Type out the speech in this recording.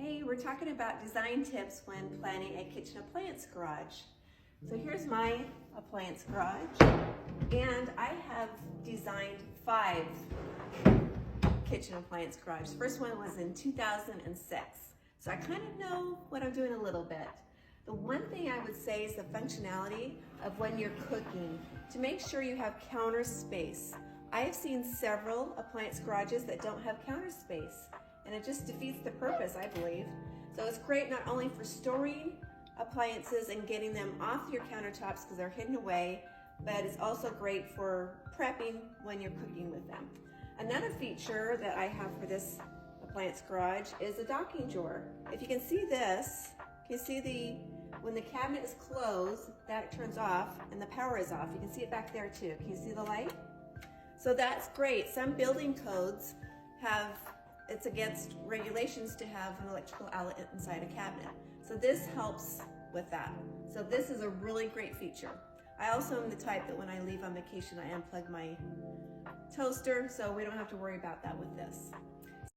Hey, we're talking about design tips when planning a kitchen appliance garage. So here's my appliance garage, and I have designed 5 kitchen appliance garages. First one was in 2006, so I kind of know what I'm doing a little bit. The one thing I would say is the functionality of when you're cooking, to make sure you have counter space. I have seen several appliance garages that don't have counter space, and it just defeats the purpose, I believe. So it's great not only for storing appliances and getting them off your countertops because they're hidden away, but it's also great for prepping when you're cooking with them. Another feature that I have for this appliance garage is a docking drawer. If you can see this, you can see when the cabinet is closed, that turns off and the power is off. You can see it back there too. Can you see the light? So that's great. Some building codes it's against regulations to have an electrical outlet inside a cabinet. So this helps with that. So this is a really great feature. I also am the type that when I leave on vacation, I unplug my toaster, so we don't have to worry about that with this.